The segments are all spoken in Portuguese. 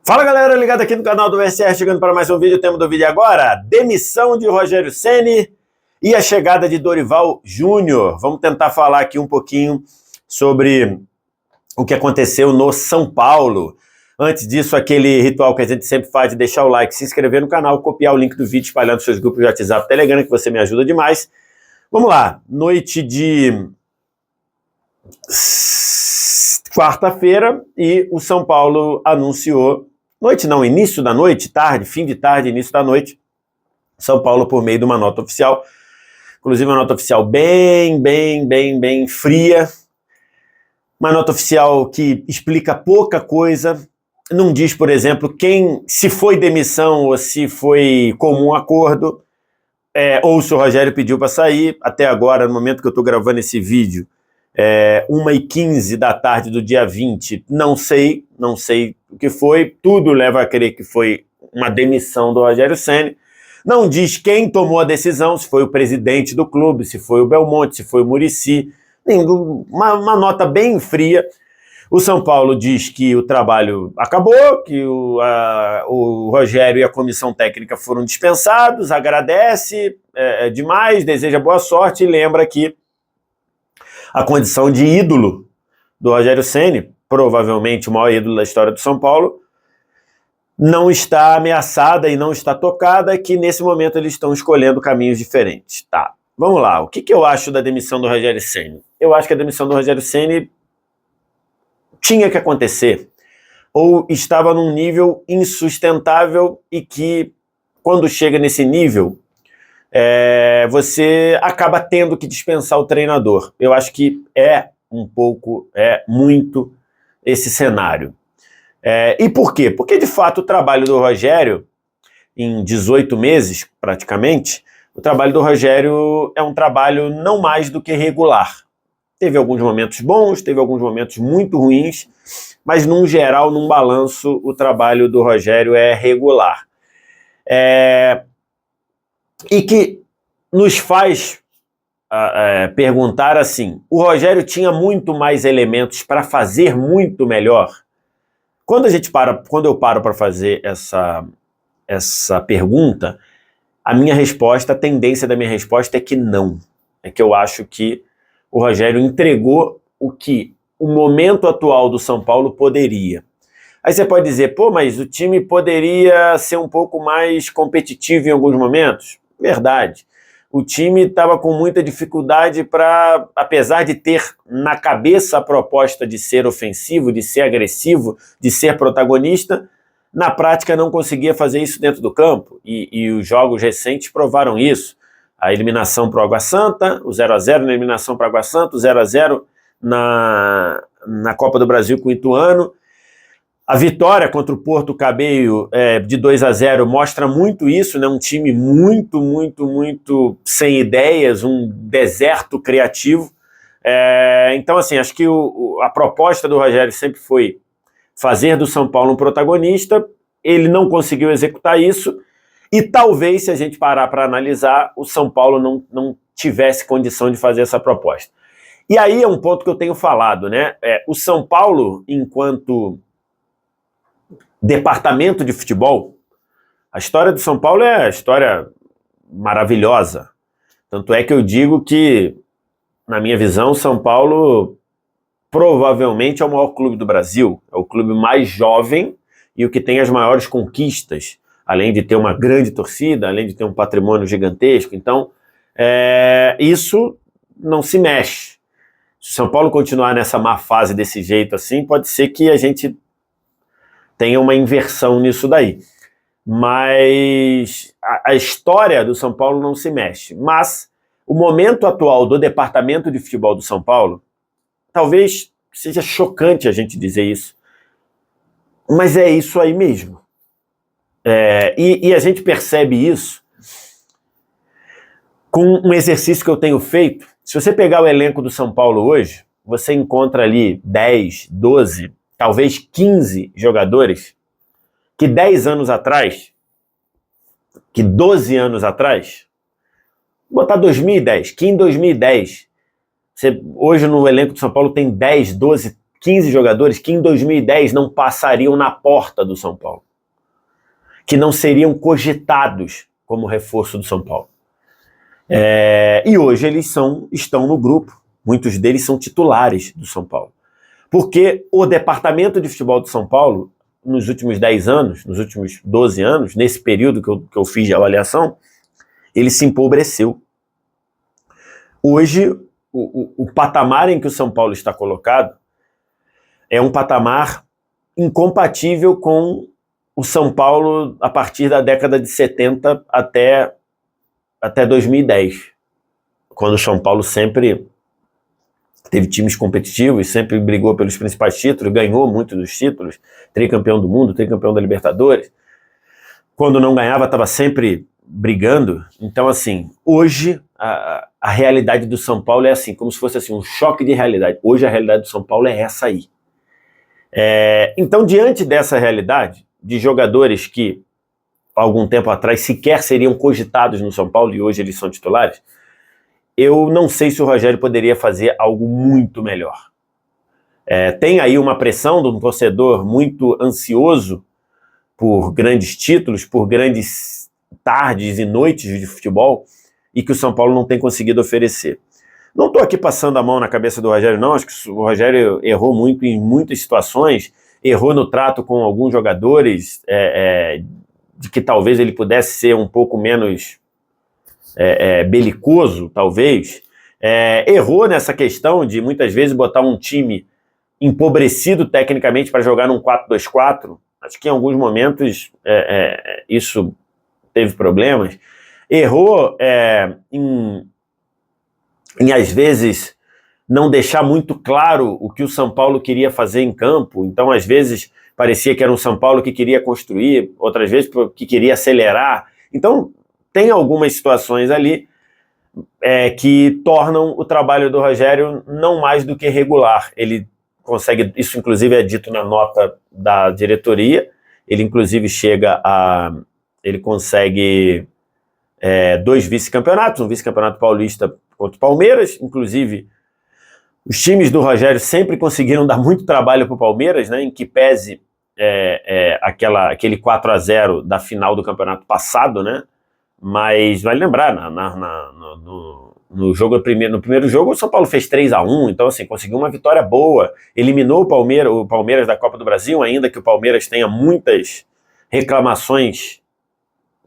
Fala galera, ligado aqui no canal do VSR, chegando para mais um vídeo. O tema do vídeo agora: demissão de Rogério Ceni e a chegada de Dorival Júnior. Vamos tentar falar aqui um pouquinho sobre o que aconteceu no São Paulo. Antes disso, aquele ritual que a gente sempre faz de deixar o like, se inscrever no canal, copiar o link do vídeo, espalhando nos seus grupos de WhatsApp, Telegram, que você me ajuda demais. Vamos lá, noite de quarta-feira e o São Paulo anunciou, noite não, início da noite, tarde, fim de tarde, início da noite, São Paulo por meio de uma nota oficial, inclusive uma nota oficial bem fria, uma nota oficial que explica pouca coisa, não diz, por exemplo, se foi demissão ou se foi comum acordo, ou se o Rogério pediu para sair. Até agora, no momento que eu estou gravando esse vídeo, 1h15 da tarde do dia 20, não sei o que foi, tudo leva a crer que foi uma demissão do Rogério Ceni. Não diz quem tomou a decisão, se foi o presidente do clube, se foi o Belmonte, se foi o Muricy, uma nota bem fria. O São Paulo diz que o trabalho acabou, que o Rogério e a comissão técnica foram dispensados, agradece demais, deseja boa sorte e lembra que a condição de ídolo do Rogério Ceni, provavelmente o maior ídolo da história do São Paulo, não está ameaçada e não está tocada, que nesse momento eles estão escolhendo caminhos diferentes. Tá, vamos lá. O que eu acho da demissão do Rogério Ceni? Eu acho que a demissão do Rogério Ceni tinha que acontecer, ou estava num nível insustentável e que, quando chega nesse nível, você acaba tendo que dispensar o treinador. Eu acho que muito esse cenário. E por quê? Porque, de fato, o trabalho do Rogério, em 18 meses, praticamente, o trabalho do Rogério é um trabalho não mais do que regular. Teve alguns momentos bons, teve alguns momentos muito ruins, mas, num geral, num balanço, o trabalho do Rogério é regular. E que nos faz perguntar assim: o Rogério tinha muito mais elementos para fazer muito melhor? Quando eu paro para fazer essa pergunta, a tendência da minha resposta é que não. É que eu acho que o Rogério entregou o que o momento atual do São Paulo poderia. Aí você pode dizer, mas o time poderia ser um pouco mais competitivo em alguns momentos? Verdade. O time estava com muita dificuldade para, apesar de ter na cabeça a proposta de ser ofensivo, de ser agressivo, de ser protagonista, na prática não conseguia fazer isso dentro do campo, e os jogos recentes provaram isso. A eliminação para o Água Santa, o 0x0 na eliminação para o Água Santa, o 0x0 na Copa do Brasil com o Ituano. A vitória contra o Porto Cabello de 2x0 mostra muito isso, né? Um time muito sem ideias, um deserto criativo. Então, assim, acho que a proposta do Rogério sempre foi fazer do São Paulo um protagonista. Ele não conseguiu executar isso, e talvez, se a gente parar para analisar, o São Paulo não tivesse condição de fazer essa proposta. E aí é um ponto que eu tenho falado, né? O São Paulo, enquanto departamento de futebol, a história do São Paulo é a história maravilhosa. Tanto é que eu digo que, na minha visão, o São Paulo provavelmente é o maior clube do Brasil, é o clube mais jovem e o que tem as maiores conquistas, além de ter uma grande torcida, além de ter um patrimônio gigantesco. Então, isso não se mexe. Se o São Paulo continuar nessa má fase desse jeito assim, pode ser que a gente tenha uma inversão nisso daí. Mas a história do São Paulo não se mexe. Mas o momento atual do departamento de futebol do São Paulo, talvez seja chocante a gente dizer isso, mas é isso aí mesmo. E a gente percebe isso com um exercício que eu tenho feito. Se você pegar o elenco do São Paulo hoje, você encontra ali 10, 12, talvez 15 jogadores que 10 anos atrás, que 12 anos atrás, vou botar 2010, que em 2010, hoje no elenco do São Paulo tem 10, 12, 15 jogadores que em 2010 não passariam na porta do São Paulo, que não seriam cogitados como reforço do São Paulo. E hoje eles estão no grupo, muitos deles são titulares do São Paulo. Porque o departamento de futebol do São Paulo, nos últimos 10 anos, nos últimos 12 anos, nesse período que eu fiz de avaliação, ele se empobreceu. Hoje, o patamar em que o São Paulo está colocado é um patamar incompatível com o São Paulo a partir da década de 70 até 2010, quando o São Paulo sempre teve times competitivos, sempre brigou pelos principais títulos, ganhou muitos dos títulos, tricampeão do mundo, tricampeão da Libertadores. Quando não ganhava, estava sempre brigando. Então, assim, hoje a realidade do São Paulo é assim, como se fosse assim, um choque de realidade. Hoje a realidade do São Paulo é essa aí. Então, diante dessa realidade, de jogadores que, algum tempo atrás, sequer seriam cogitados no São Paulo, e hoje eles são titulares, eu não sei se o Rogério poderia fazer algo muito melhor. Tem aí uma pressão de um torcedor muito ansioso por grandes títulos, por grandes tardes e noites de futebol, e que o São Paulo não tem conseguido oferecer. Não estou aqui passando a mão na cabeça do Rogério, não. Acho que o Rogério errou muito em muitas situações, errou no trato com alguns jogadores, de que talvez ele pudesse ser um pouco menos belicoso, talvez. Errou nessa questão de muitas vezes botar um time empobrecido tecnicamente para jogar num 4-2-4. Acho que em alguns momentos isso teve problemas. Errou em às vezes não deixar muito claro o que o São Paulo queria fazer em campo. Então, às vezes, parecia que era um São Paulo que queria construir, outras vezes que queria acelerar. Então, tem algumas situações ali que tornam o trabalho do Rogério não mais do que regular. Ele consegue, isso inclusive é dito na nota da diretoria, ele inclusive ele consegue 2 vice-campeonatos, um vice-campeonato paulista contra o Palmeiras. Inclusive, os times do Rogério sempre conseguiram dar muito trabalho para o Palmeiras, né, em que pese aquele 4-0 da final do campeonato passado, né? Mas vale lembrar, no primeiro jogo o São Paulo fez 3-1, então assim, conseguiu uma vitória boa, eliminou o Palmeiras da Copa do Brasil, ainda que o Palmeiras tenha muitas reclamações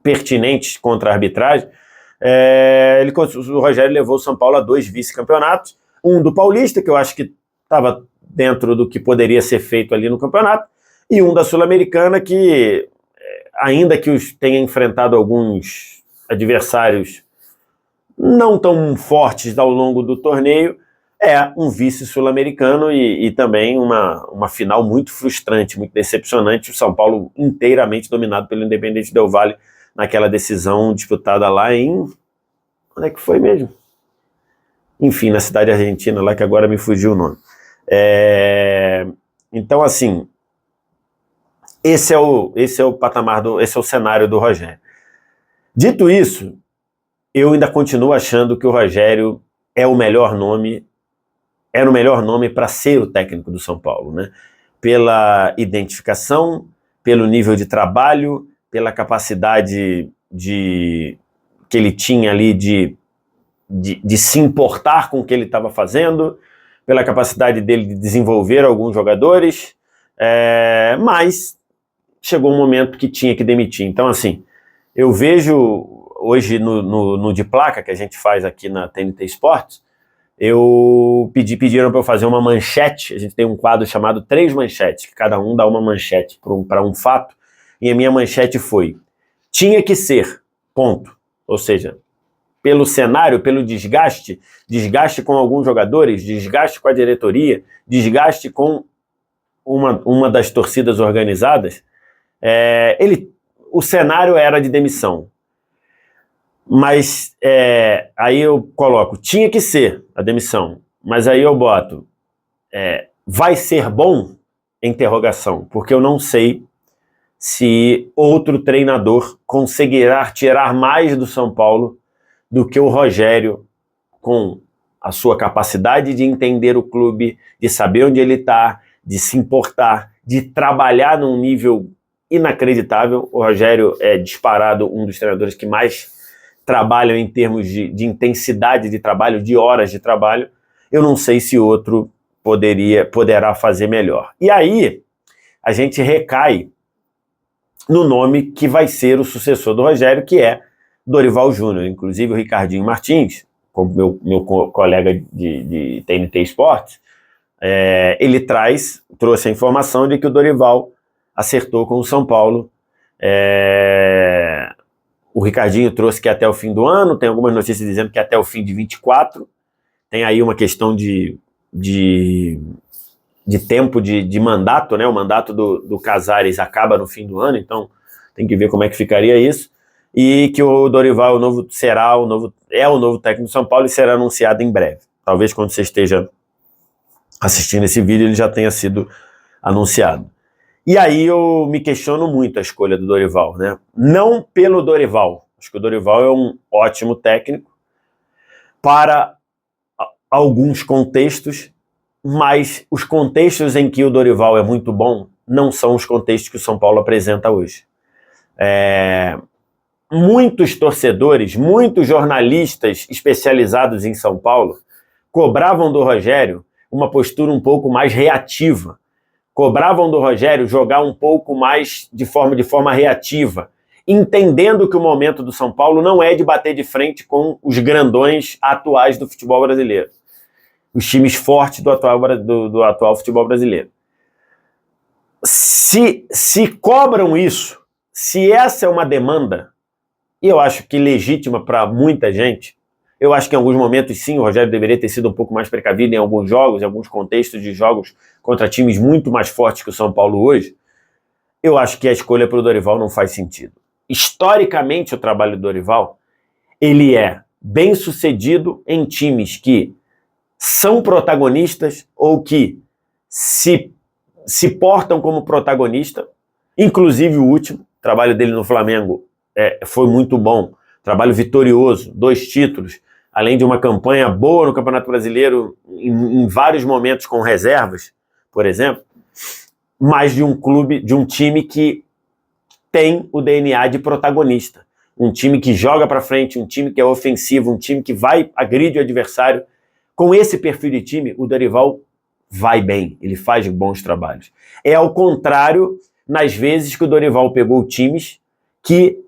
pertinentes contra a arbitragem. O Rogério levou o São Paulo a 2 vice-campeonatos, um do Paulista, que eu acho que estava dentro do que poderia ser feito ali no campeonato, e um da Sul-Americana, que ainda que tenha enfrentado alguns adversários não tão fortes ao longo do torneio, um vice sul-americano e também uma final muito frustrante, muito decepcionante. O São Paulo inteiramente dominado pelo Independente Del Valle naquela decisão disputada lá em... Onde é que foi mesmo? Enfim, na cidade argentina lá, que agora me fugiu o nome. Então, assim, esse é o patamar, esse é o cenário do Rogério. Dito isso, eu ainda continuo achando que o Rogério era o melhor nome para ser o técnico do São Paulo, né? Pela identificação, pelo nível de trabalho, pela capacidade que ele tinha ali de se importar com o que ele estava fazendo, pela capacidade dele de desenvolver alguns jogadores, mas chegou um momento que tinha que demitir. Então, assim, eu vejo hoje no de placa que a gente faz aqui na TNT Esportes, pediram para eu fazer uma manchete. A gente tem um quadro chamado 3 manchetes, que cada um dá uma manchete para um fato, e a minha manchete foi: tinha que ser, ponto. Ou seja, pelo cenário, pelo desgaste com alguns jogadores, desgaste com a diretoria, desgaste com uma das torcidas organizadas, o cenário era de demissão. Mas aí eu coloco, tinha que ser a demissão, mas aí eu boto, vai ser bom? Interrogação, porque eu não sei se outro treinador conseguirá tirar mais do São Paulo do que o Rogério, com a sua capacidade de entender o clube, de saber onde ele está, de se importar, de trabalhar num nível inacreditável. O Rogério é disparado um dos treinadores que mais trabalham em termos de intensidade de trabalho, de horas de trabalho. Eu não sei se outro poderá fazer melhor. E aí a gente recai no nome que vai ser o sucessor do Rogério, que é Dorival Júnior. Inclusive o Ricardinho Martins, como meu colega de TNT Esportes, ele trouxe a informação de que o Dorival acertou com o São Paulo. O Ricardinho trouxe que até o fim do ano, tem algumas notícias dizendo que até o fim de 24, tem aí uma questão de tempo de mandato, né? O mandato do Casares acaba no fim do ano, então tem que ver como é que ficaria isso, e que o Dorival é o novo técnico do São Paulo e será anunciado em breve. Talvez quando você esteja assistindo esse vídeo ele já tenha sido anunciado. E aí eu me questiono muito a escolha do Dorival, né? Não pelo Dorival, acho que o Dorival é um ótimo técnico para alguns contextos, mas os contextos em que o Dorival é muito bom não são os contextos que o São Paulo apresenta hoje. Muitos torcedores, muitos jornalistas especializados em São Paulo cobravam do Rogério uma postura um pouco mais reativa, cobravam do Rogério jogar um pouco mais de forma reativa, entendendo que o momento do São Paulo não é de bater de frente com os grandões atuais do futebol brasileiro, os times fortes do atual futebol brasileiro. Se cobram isso, se essa é uma demanda, e eu acho que legítima para muita gente, eu acho que em alguns momentos sim, o Rogério deveria ter sido um pouco mais precavido em alguns jogos, em alguns contextos de jogos contra times muito mais fortes que o São Paulo hoje. Eu acho que a escolha para o Dorival não faz sentido. Historicamente, o trabalho do Dorival, ele é bem sucedido em times que são protagonistas ou que se portam como protagonista, inclusive o último trabalho dele no Flamengo foi muito bom, trabalho vitorioso, 2 títulos, além de uma campanha boa no Campeonato Brasileiro em vários momentos com reservas, por exemplo, mas de um time que tem o DNA de protagonista, um time que joga para frente, um time que é ofensivo, um time que agride o adversário. Com esse perfil de time, o Dorival vai bem, ele faz bons trabalhos. É ao contrário, nas vezes que o Dorival pegou times que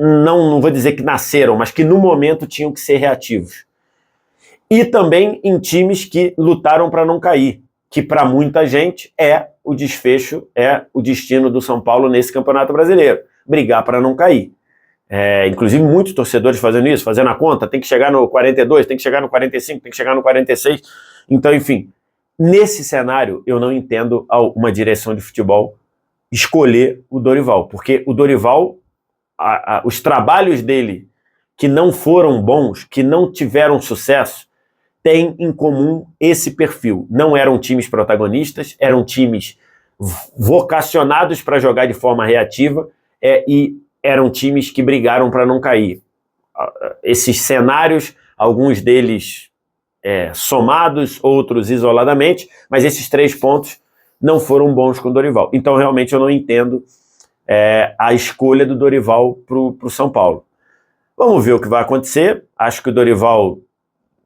não vou dizer que nasceram, mas que no momento tinham que ser reativos. E também em times que lutaram para não cair, que para muita gente o desfecho, o destino do São Paulo nesse Campeonato Brasileiro, brigar para não cair. Inclusive muitos torcedores fazendo isso, fazendo a conta, tem que chegar no 42, tem que chegar no 45, tem que chegar no 46. Então, enfim, nesse cenário eu não entendo uma direção de futebol escolher o Dorival, porque o Dorival, os trabalhos dele que não foram bons, que não tiveram sucesso, têm em comum esse perfil. Não eram times protagonistas, eram times vocacionados para jogar de forma reativa e eram times que brigaram para não cair. Esses cenários, alguns deles somados, outros isoladamente, mas esses 3 pontos não foram bons com o Dorival. Então, realmente, eu não entendo a escolha do Dorival para o São Paulo. Vamos ver o que vai acontecer. Acho que o Dorival,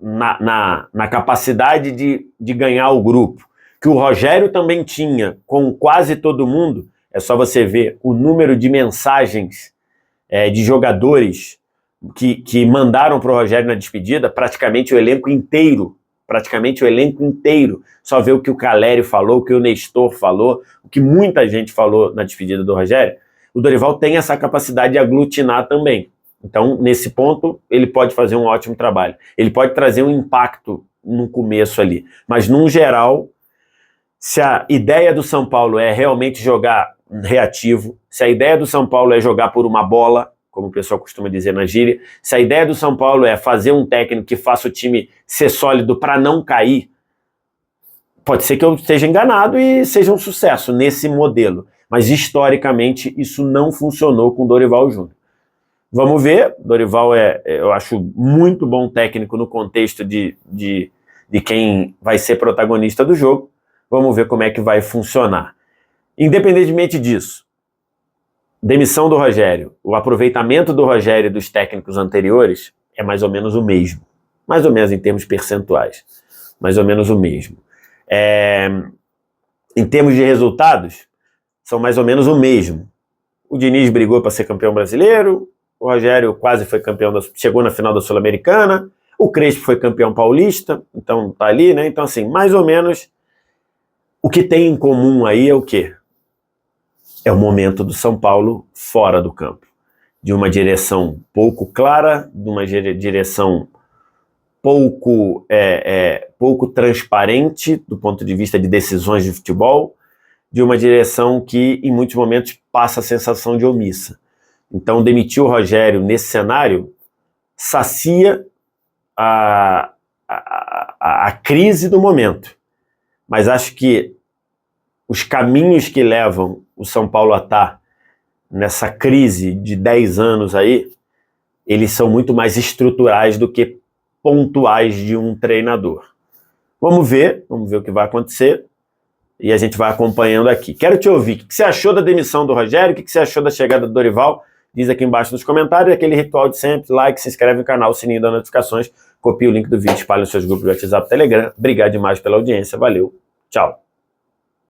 na capacidade de ganhar o grupo, que o Rogério também tinha com quase todo mundo, é só você ver o número de mensagens de jogadores que mandaram para o Rogério na despedida, praticamente o elenco inteiro, só ver o que o Caleri falou, o que o Nestor falou, o que muita gente falou na despedida do Rogério. O Dorival tem essa capacidade de aglutinar também. Então, nesse ponto, ele pode fazer um ótimo trabalho. Ele pode trazer um impacto no começo ali. Mas, num geral, se a ideia do São Paulo é realmente jogar reativo, se a ideia do São Paulo é jogar por uma bola, como o pessoal costuma dizer na gíria, se a ideia do São Paulo é fazer um técnico que faça o time ser sólido para não cair, pode ser que eu esteja enganado e seja um sucesso nesse modelo. Mas, historicamente, isso não funcionou com o Dorival Júnior. Vamos ver, Dorival eu acho muito bom técnico no contexto de quem vai ser protagonista do jogo. Vamos ver como é que vai funcionar. Independentemente disso, demissão do Rogério, o aproveitamento do Rogério e dos técnicos anteriores é mais ou menos o mesmo. Mais ou menos em termos percentuais. Mais ou menos o mesmo. Em termos de resultados, são mais ou menos o mesmo. O Diniz brigou para ser campeão brasileiro, o Rogério quase foi campeão, chegou na final da Sul-Americana, o Crespo foi campeão paulista, então tá ali, né? Então, assim, mais ou menos, o que tem em comum aí é o quê? É o momento do São Paulo fora do campo. De uma direção pouco clara, de uma direção pouco transparente do ponto de vista de decisões de futebol, de uma direção que, em muitos momentos, passa a sensação de omissa. Então, demitir o Rogério nesse cenário sacia a crise do momento. Mas acho que os caminhos que levam o São Paulo a estar nessa crise de 10 anos aí, eles são muito mais estruturais do que pontuais de um treinador. Vamos ver o que vai acontecer e a gente vai acompanhando aqui. Quero te ouvir. O que você achou da demissão do Rogério? O que você achou da chegada do Dorival? Diz aqui embaixo nos comentários. Aquele ritual de sempre: like, se inscreve no canal, sininho das notificações, copia o link do vídeo, espalha nos seus grupos de WhatsApp, Telegram. Obrigado demais pela audiência. Valeu. Tchau.